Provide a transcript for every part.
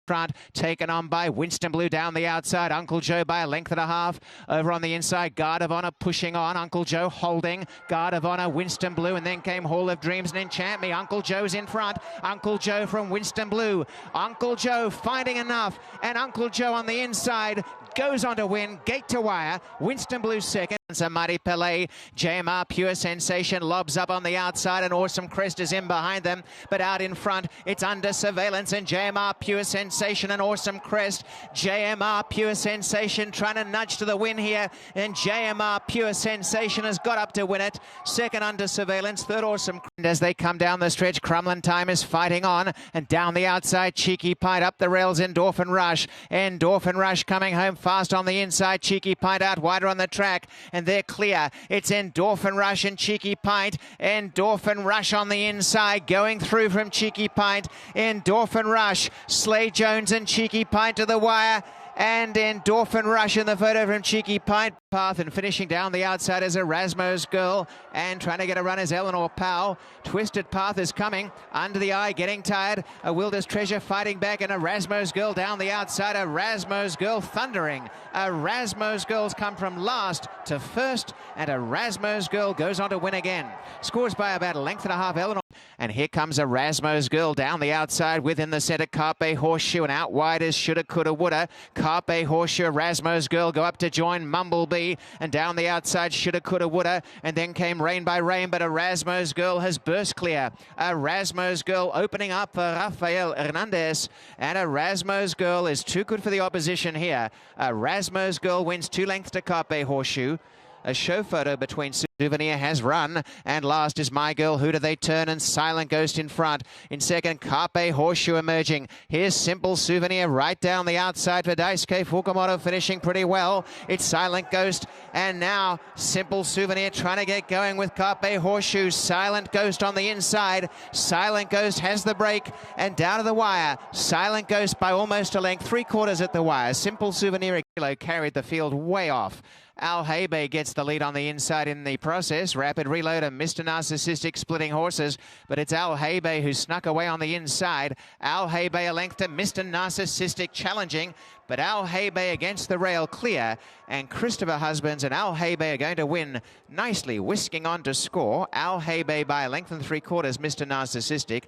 front, taken on by Winston Blue down the outside. Uncle Joe by a length and a half. Over on the inside, Guard of Honor pushing on. Uncle Joe holding. Guard of Honor, Winston Blue, and then came Hall of Dreams and Enchant Me. Uncle Joe's in front. Uncle Joe from Winston Blue. Uncle Joe finding enough, and Uncle Joe on the inside goes on to win. Gate to wire. Winston Blue second. Mighty Pelé, JMR Pure Sensation lobs up on the outside, and Awesome Crest is in behind them, but out in front it's Under Surveillance and JMR Pure Sensation and Awesome Crest. JMR Pure Sensation trying to nudge to the win here, and JMR Pure Sensation has got up to win it. Second Under Surveillance, third Awesome Crest. As they come down the stretch, Crumlin Time is fighting on, and down the outside Cheeky Pint up the rails. Endorphin Rush. Endorphin Rush coming home fast on the inside. Cheeky Pint out wider on the track, and they're clear. It's Endorphin Rush and Cheeky Pint. Endorphin Rush on the inside, going through from Cheeky Pint. Endorphin Rush, Slay Jones and Cheeky Pint to the wire, and Endorphin Rush in the photo from Cheeky Pint. Path, and finishing down the outside is Erasmo's Girl, and trying to get a run is Eleanor Powell. Twisted Path is coming under the eye, getting tired. A Wilder's Treasure fighting back, and Erasmo's Girl down the outside. Erasmo's Girl thundering. Erasmo's Girl's come from last to first, and Erasmo's Girl goes on to win again. Scores by about a length and a half, Eleanor. And here comes Erasmo's Girl down the outside, within the centre Carpe Horseshoe, and out wide is Shoulda Coulda Woulda. Carpe Horseshoe, Erasmo's Girl go up to join Mumblebee, and down the outside Shoulda Coulda Woulda, and then came Rain by Rain, but Erasmo's Girl has burst clear. Erasmo's Girl opening up for Rafael Hernandez, and Erasmo's Girl is too good for the opposition here. Erasmo's Girl wins 2 lengths to Carpe Horseshoe. A show photo between Souvenir has run, and last is My Girl, Who Do They Turn, and Silent Ghost in front. In second, Carpe Horseshoe emerging. Here's Simple Souvenir right down the outside for Daisuke Fukumoto, finishing pretty well. It's Silent Ghost, and now Simple Souvenir trying to get going with Carpe Horseshoe. Silent Ghost on the inside. Silent Ghost has the break, and down to the wire. Silent Ghost by almost a length, 3/4 at the wire. Simple Souvenir carried the field way off. Al Habe gets the lead on the inside in the process. Rapid Reload and Mr. Narcissistic splitting horses, but it's Al Habe who snuck away on the inside. Al Habe a length to Mr. Narcissistic challenging, but Al Habe against the rail clear, and Christopher Husbands and Al Habe are going to win nicely, whisking on to score. Al Habe by a length and 3/4, Mr. Narcissistic.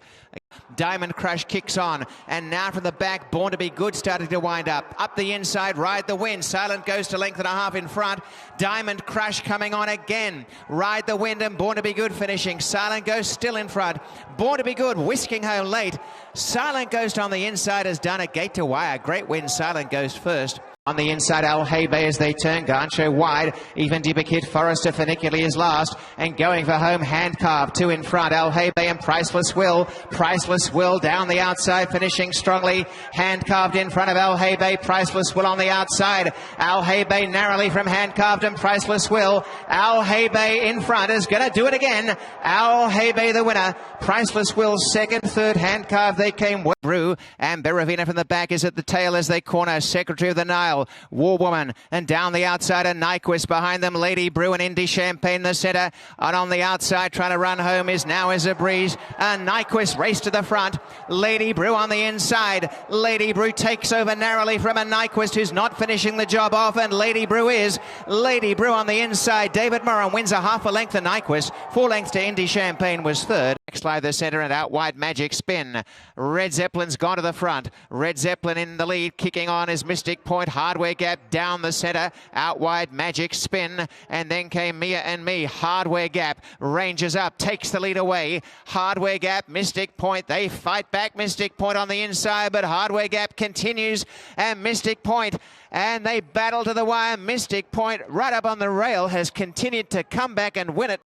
Diamond Crush kicks on, and now from the back, Born to Be Good starting to wind up. Up the inside, Ride the Wind. Silent Ghost a length and a half in front. Diamond Crush coming on again. Ride the Wind and Born to Be Good finishing. Silent Ghost still in front. Born to Be Good whisking home late. Silent Ghost on the inside has done a gate to wire. Great win, Silent Ghost first. On the inside, Al Habe as they turn, Gancho wide. Even Dibakit Forrester Funicularly is last, and going for home, Hand Carved, 2 in front. Al Habe and Priceless Will. Priceless Will down the outside, finishing strongly. Hand Carved in front of Al Habe. Priceless Will on the outside. Al Habe narrowly from Hand Carved and Priceless Will. Al Habe in front is going to do it again. Al Habe the winner. Priceless Will second, third Hand Carved. They came well through, and Beravina from the back is at the tail as they corner. Secretary of the Nile, War Woman, and down the outside a Nyquist behind them. Lady Brew and Indy Champagne in the centre, and on the outside trying to run home is Now Is a Breeze. Nyquist race to the front. Lady Brew on the inside. Lady Brew takes over narrowly from a Nyquist who's not finishing the job off, and Lady Brew is. Lady Brew on the inside. David Moran wins a half a length to Nyquist. 4 lengths to Indy Champagne was third. Slide the centre and out wide Magic Spin. Red Zeppelin's gone to the front. Red Zeppelin in the lead. Kicking on is Mystic Point. Hardware Gap down the centre. Out wide Magic Spin. And then came Mia and Me. Hardware Gap ranges up. Takes the lead away. Hardware Gap, Mystic Point. They fight back. Mystic Point on the inside, but Hardware Gap continues. And Mystic Point. And they battle to the wire. Mystic Point right up on the rail has continued to come back and win it.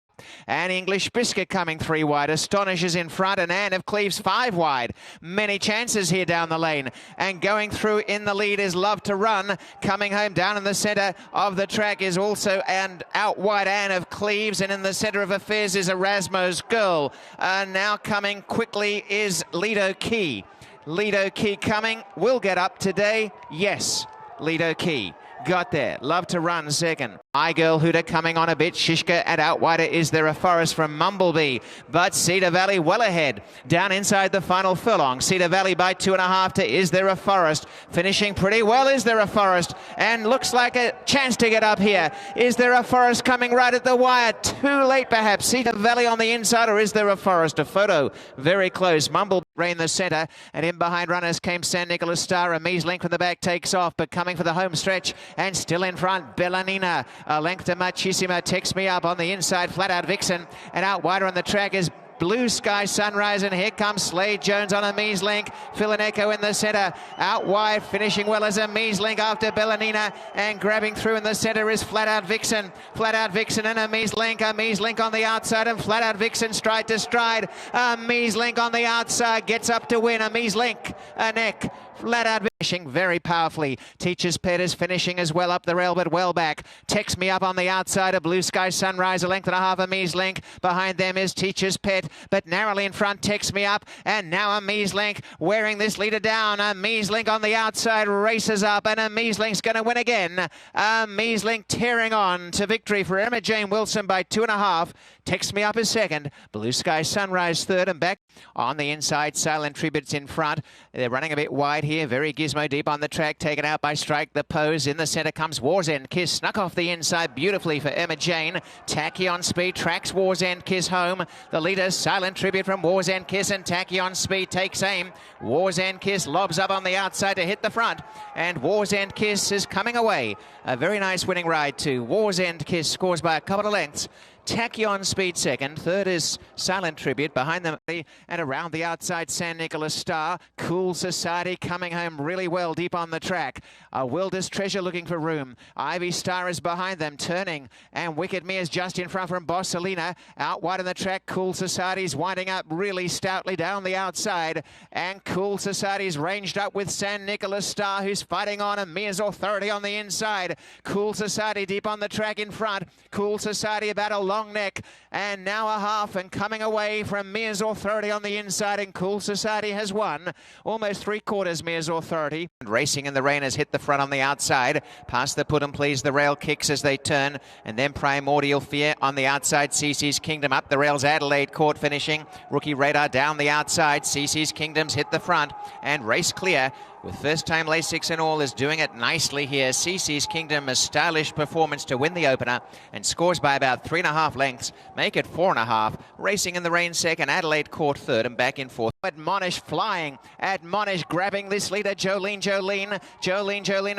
And English Biscuit coming 3 wide. Astonishes in front, and Anne of Cleves 5 wide. Many chances here down the lane. And going through in the lead is Love to Run. Coming home down in the centre of the track is also and out wide Anne of Cleves. And in the centre of affairs is Erasmo's Girl. Now coming quickly is Lido Key. Lido Key coming. Will get up today. Yes, Lido Key. got there. Love to run second. My Girl Hooter coming on a bit. Shishka and out wider Is There a Forest from Mumblebee. But Cedar Valley well ahead. Down inside the final furlong. Cedar Valley by 2.5 to Is There a Forest. Finishing pretty well, Is There a Forest. And looks like a chance to get up here. Is There a Forest coming right at the wire? Too late perhaps. Cedar Valley on the inside, or Is There a Forest? A photo very close. Mumblebee in the centre. And in behind runners came San Nicolas Star. A Mies Link from the back takes off. But coming for the home stretch. And still in front, Bellanina. A length to Machissima takes me up on the inside. Flat Out Vixen. And out wider on the track is Blue Sky Sunrise, and here comes Slade Jones on a Mies Link. Philoneco in the centre, out wide, finishing well as a Mies Link after Bellanina, and grabbing through in the centre is Flat Out Vixen. Flat Out Vixen and a Mies Link on the outside, and Flat Out Vixen stride to stride. A Mies Link on the outside gets up to win. A Mies Link, a neck. Flat Out finishing very powerfully. Teacher's Pet is finishing as well up the rail, but well back. Text Me Up on the outside of Blue Sky Sunrise, a length and a half of Mies Link. Behind them is Teacher's Pet, but narrowly in front, Text Me Up, and now a Mies Link wearing this leader down. A Mies Link on the outside races up, and a Mies Link's going to win again. A Mies Link tearing on to victory for Emma Jane Wilson by 2.5. Text Me Up is second. Blue Sky Sunrise third, and back on the inside, Silent Tributes in front. They're running a bit wide here. Very Gizmo deep on the track, taken out by Strike the Pose. In the centre comes War's End Kiss, snuck off the inside beautifully for Emma Jane. Tacky on Speed tracks War's End Kiss home. The leaders, Silent Tribute from War's End Kiss, and Tacky on Speed takes aim. War's End Kiss lobs up on the outside to hit the front, and War's End Kiss is coming away. A very nice winning ride too. War's End Kiss scores by a couple of lengths. Tacky on Speed second. Third is Silent Tribute. Behind them and around the outside, San Nicolas Star. Cool Society coming home really well deep on the track. Wilderness Treasure looking for room. Ivy Star is behind them, turning. And Wicked Me is just in front from Bossalina. Out wide on the track, Cool Society's winding up really stoutly down the outside. And Cool Society's ranged up with San Nicolas Star, who's fighting on, and Mia's Authority on the inside. Cool Society deep on the track in front. Cool Society about a long neck, and now a half, and coming away from Mia's Authority on the inside, and Cool Society has won. Almost 3/4 Mia's Authority. Racing in the Rain has hit the front on the outside. Past the Put and Please, the rail kicks as they turn, and then Primordial Fear on the outside. CC's Kingdom up the rails. Adelaide Court finishing. Rookie Radar down the outside. CC's Kingdom's hit the front, and Race Clear with first-time Lasix and all is doing it nicely here. CC's Kingdom, a stylish performance to win the opener, and scores by about 3.5 lengths. Make it 4.5. Racing in the Rain second. Adelaide Court third, and back in fourth. Admonish flying. Admonish grabbing this leader. Jolene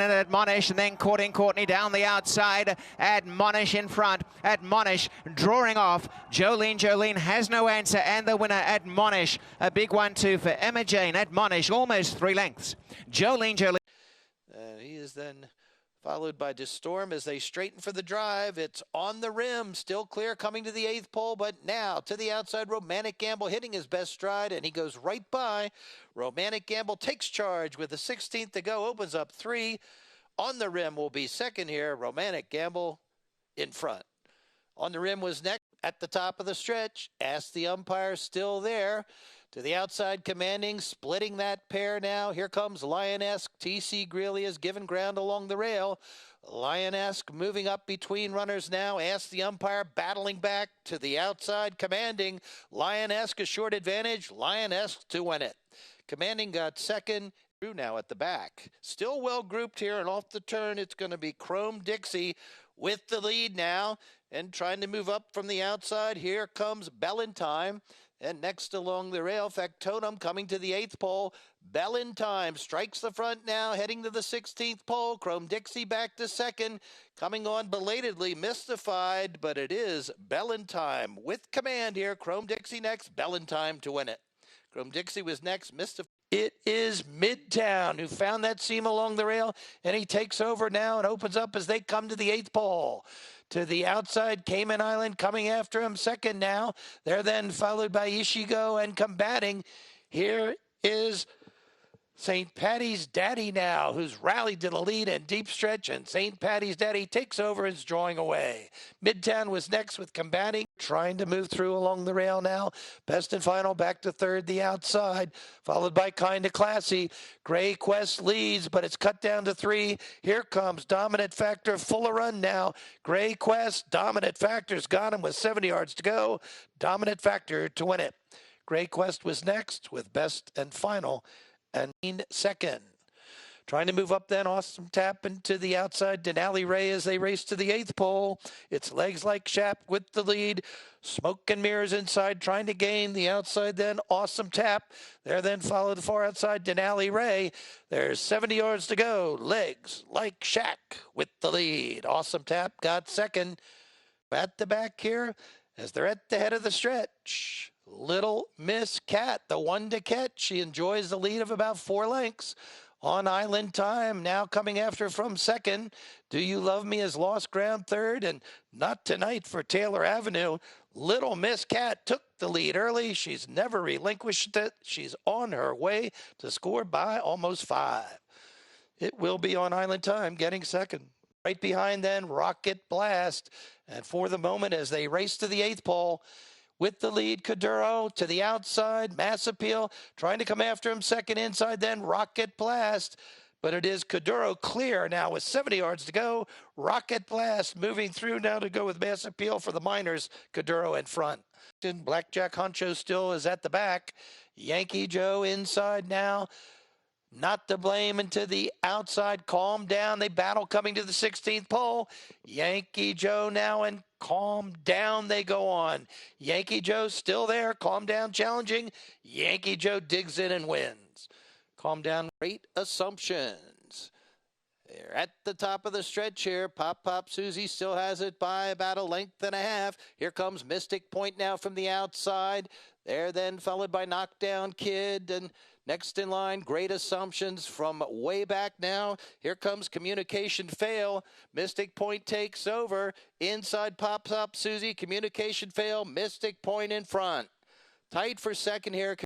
and Admonish, and then Courting Courtney down the outside. Admonish in front. Admonish drawing off. Jolene has no answer, and the winner, Admonish. A big one too for Emma Jane. Admonish almost 3 lengths. Jolene. He is then followed by Distorm as they straighten for the drive. It's on the rim, still clear, coming to the 8th pole, but now to the outside, Romantic Gamble hitting his best stride, and he goes right by. Romantic Gamble takes charge with the 16th to go, opens up 3. On the rim will be second here. Romantic Gamble in front. On the rim was next at the top of the stretch. Ask the umpire, still there. To the outside, Commanding, splitting that pair now. Here comes Lionesque. TC Greeley is given ground along the rail. Lionesque moving up between runners now. Ask the umpire, battling back to the outside. Commanding, Lionesque a short advantage. Lionesque to win it. Commanding got second. Drew now at the back. Still well grouped here, and off the turn, it's going to be Chrome Dixie with the lead now. And trying to move up from the outside. Here comes Bellantime. And next along the rail, Factotum coming to the 8th pole. Bellantime strikes the front now, heading to the 16th pole. Chrome Dixie back to second. Coming on belatedly, Mystified, but it is Bellantime with command here. Chrome Dixie next, Bellantime to win it. Chrome Dixie was next, Mystified. It is Midtown who found that seam along the rail, and he takes over now and opens up as they come to the 8th pole. To the outside, Cayman Island coming after him second now. They're then followed by Ishigo and Combating. Here is St. Patty's Daddy now, who's rallied to the lead and deep stretch, and St. Patty's Daddy takes over and is drawing away. Midtown was next with Combating. Trying to move through along the rail now. Best and Final back to third, the outside, followed by Kinda Classy. Gray Quest leads, but it's cut down to 3. Here comes Dominant Factor, full of run now. Gray Quest, Dominant Factor's got him with 70 yards to go. Dominant Factor to win it. Gray Quest was next with Best and Final and second. Trying to move up then, Awesome Tap into the outside. Denali Ray as they race to the 8th pole. It's Legs Like Shap with the lead. Smoke and Mirrors inside, trying to gain the outside then. Awesome Tap. There then followed the far outside, Denali Ray. There's 70 yards to go. Legs Like Shaq with the lead. Awesome Tap got second. At the back here as they're at the head of the stretch. Little Miss Cat, the one to catch. She enjoys the lead of about 4 lengths. On Island Time, now coming after from second. Do You Love Me has lost ground third, and Not Tonight for Taylor Avenue. Little Miss Cat took the lead early. She's never relinquished it. She's on her way to score by almost 5. It will be On Island Time getting second. Right behind then, Rocket Blast. And for the moment, as they race to the 8th pole, with the lead, Caduro to the outside. Mass Appeal trying to come after him. Second inside, then Rocket Blast. But it is Caduro clear now with 70 yards to go. Rocket Blast moving through now to go with Mass Appeal for the Miners. Caduro in front. Blackjack Honcho still is at the back. Yankee Joe inside now. Not to Blame into the outside. Calm Down. They battle coming to the 16th pole. Yankee Joe now and Calm Down they go on. Yankee Joe still there. Calm Down challenging. Yankee Joe digs in and wins. Calm Down. Great Assumptions. They're at the top of the stretch here. Pop Susie still has it by about a length and a half. Here comes Mystic Point now from the outside. There then followed by Knockdown Kid, and next in line, Great Assumptions from way back now. Here comes Communication Fail. Mystic Point takes over. Inside Pop Susie. Communication Fail. Mystic Point in front. Tight for second here.